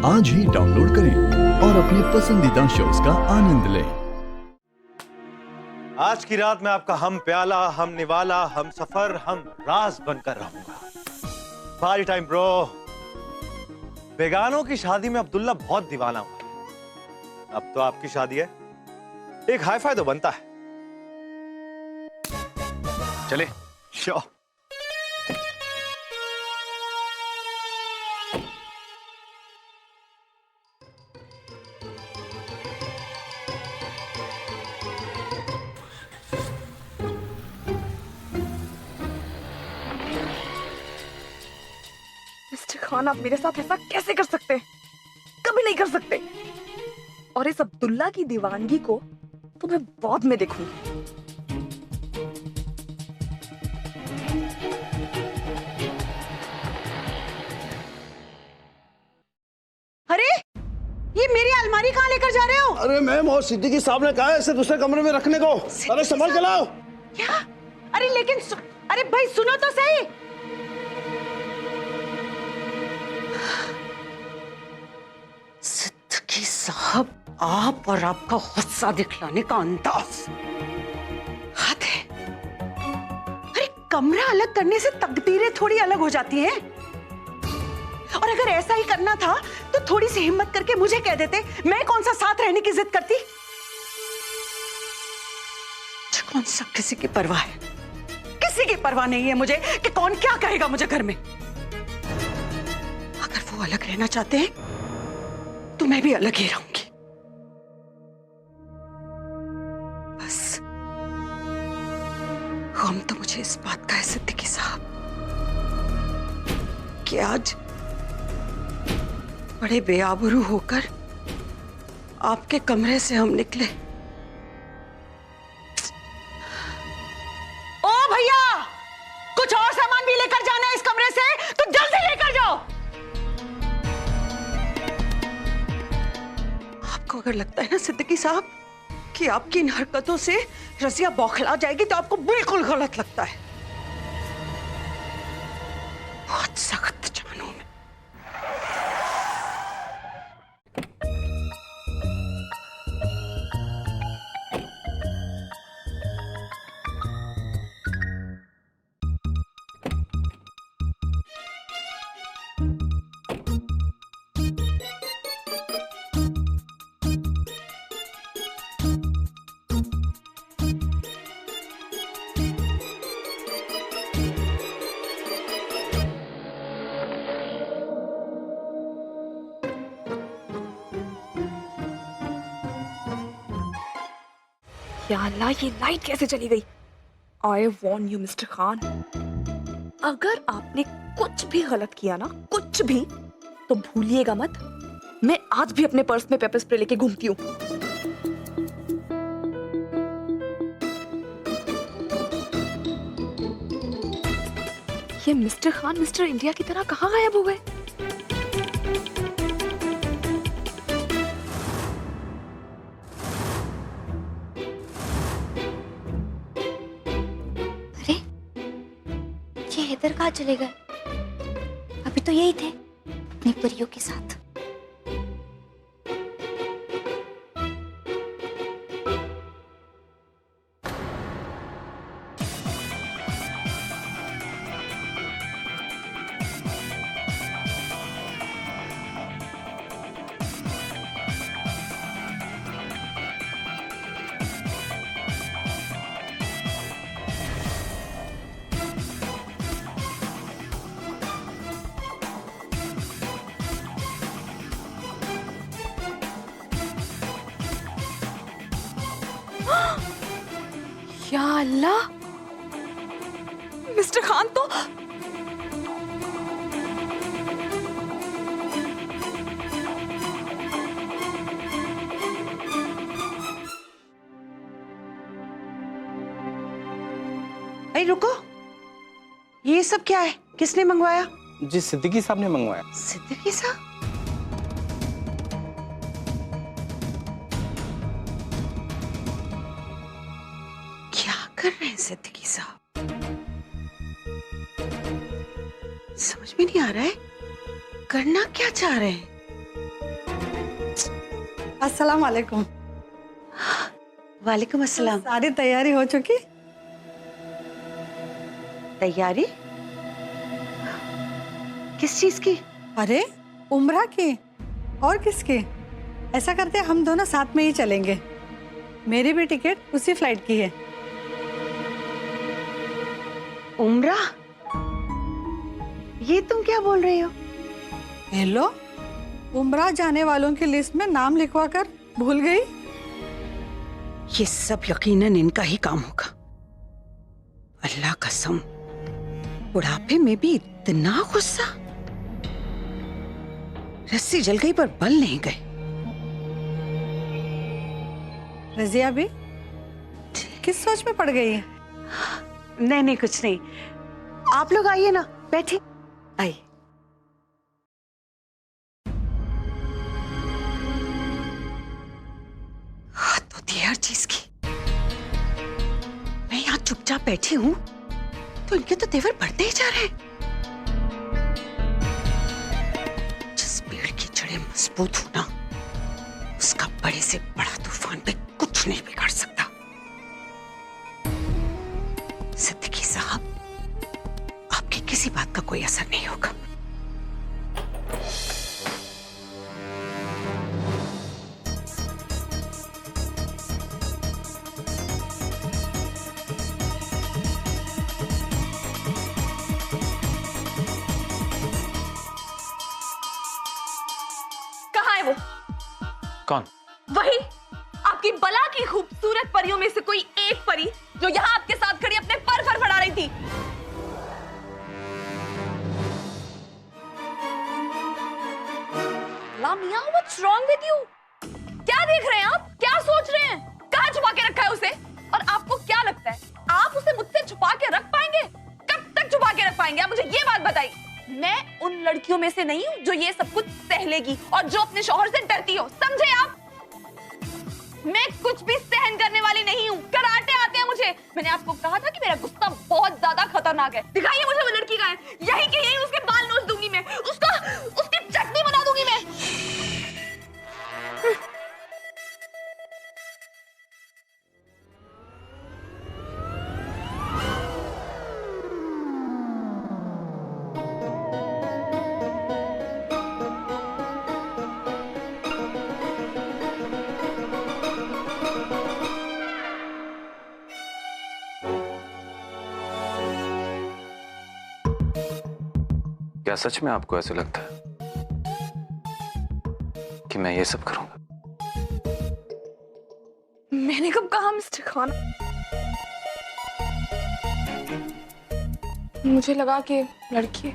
आज ही डाउनलोड करें और अपने पसंदीदा शोज का आनंद लें। आज की रात में आपका हम प्याला, हम निवाला, हम सफर, हम राज बनकर रहूंगा। Party time bro. बेगानों की शादी में अब्दुल्ला बहुत दीवाना हुआ। अब तो आपकी शादी है, एक हाई फाई तो बनता है। चले श्योर। मिस्टर खान, आप मेरे साथ ऐसा कैसे कर सकते हैं? कभी नहीं कर सकते। और इस अब्दुल्ला की दीवानगी को तो मैं बाद में देखूंगी। अरे, ये मेरी अलमारी कहाँ लेकर जा रहे हो? अरे मैम, और सिद्दीकी साहब ने कहा है इसे दूसरे कमरे में रखने को। अरे संभल के लाओ। क्या? अरे लेकिन अरे भाई सुनो तो सही। सिद्दीकी साहब, आप और आपका गुस्सा दिखलाने का अंदाज हद है। अरे कमरा अलग करने से तकदीरें थोड़ी अलग हो जाती हैं। और अगर ऐसा ही करना था तो थोड़ी सी हिम्मत करके मुझे कह देते। मैं कौन सा साथ रहने की जिद करती? कौन सा किसी की परवाह है? किसी की परवाह नहीं है मुझे कि कौन क्या कहेगा मुझे घर में। अगर वो अलग रहना चाहते हैं तो मैं भी अलग ही रहूंगी। बस गम तो मुझे इस बात का है सिद्दीकी साहब कि आज बड़े बेआबरू होकर आपके कमरे से हम निकले। ओ भैया, कुछ और सामान भी लेकर जाना है इस कमरे से, तो जल्दी लेकर जाओ। आपको अगर लगता है ना सिद्दीकी साहब कि आपकी इन हरकतों से रजिया बौखला जाएगी तो आपको बिल्कुल गलत लगता है। बहुत सख्त जानू मैं। या अल्लाह, ये लाइट कैसे चली गई? आई वॉर्न यू मिस्टर खान, अगर आपने कुछ भी गलत किया ना, कुछ भी, तो भूलिएगा मत, मैं आज भी अपने पर्स में पेपर स्प्रे लेके घूमती हूँ। ये मिस्टर खान मिस्टर इंडिया की तरह कहाँ गायब हो गए? इधर कहाँ चले गए? अभी तो यही थे अपनी परियों के साथ। या अल्लाह, मिस्टर खान तो अरे रुको, ये सब क्या है? किसने मंगवाया? जी सिद्दीकी साहब ने मंगवाया। सिद्दीकी साहब? क्या कर रहे हैं सिद्दीकी साहब? समझ में नहीं आ रहा है, करना क्या चाह रहे हैं? अस्सलाम वालेकुम। वालेकुम अस्सलाम। सारी तैयारी हो चुकी? तैयारी किस चीज की? अरे उम्रा की। और किसकी? ऐसा करते हम दोनों साथ में ही चलेंगे। मेरी भी टिकट उसी फ्लाइट की है। उम्रा? ये तुम क्या बोल रही हो? हेलो, उम्रा जाने वालों की लिस्ट में नाम लिखवा कर भूल गई? ये सब यकीनन इनका ही काम होगा। अल्लाह कसम, बुढ़ापे में भी इतना गुस्सा। रस्सी जल गई पर बल नहीं गए। रजिया भी किस सोच में पड़ गई है? नहीं नहीं, कुछ नहीं। आप लोग आइए ना, बैठिए। आइए। हाथ होती है हर चीज की। मैं यहाँ चुपचाप बैठी हूँ तो इनके तो तेवर बढ़ते ही जा रहे हैं। जिस पेड़ की जड़ें मजबूत हो ना, उसका बड़े से बड़ा तूफान भी कुछ नहीं बिगाड़ सकता। सिद्दीकी साहब, आपकी किसी बात का कोई असर नहीं होगा। कहाँ है वो? कौन? वही आपकी बला की खूबसूरत परियों में से कोई एक परी जो यहाँ आपके साथ खड़ी अपने पर फड़फड़ा रही थी। लामिया, what's wrong with you? क्या देख रहे हैं आप? क्या सोच रहे हैं? कहाँ छुपा के रखा है उसे? और आपको क्या लगता है आप उसे मुझसे छुपा के रख पाएंगे? कब तक छुपा के रख पाएंगे? आप मुझे ये बात बताइए। मैं उन लड़कियों में से नहीं हूँ जो ये सब कुछ सह लेगी और जो अपने शौहर से डरती हो, समझे आप? मैं कुछ भी सहन करने वाली नहीं हूँ। कराटे आते हैं मुझे। मैंने आपको कहा था कि मेरा गुस्सा बहुत ज्यादा खतरनाक है। दिखाइए मुझे वो लड़की कहाँ है। यही के यही उसके बाल नोच दूंगी मैं, उसकी चटनी बना दूंगी मैं। क्या सच में आपको ऐसा लगता है कि मैं ये सब करूंगा? मैंने कब कहा मिस्टर खान? मुझे लगा कि लड़की है।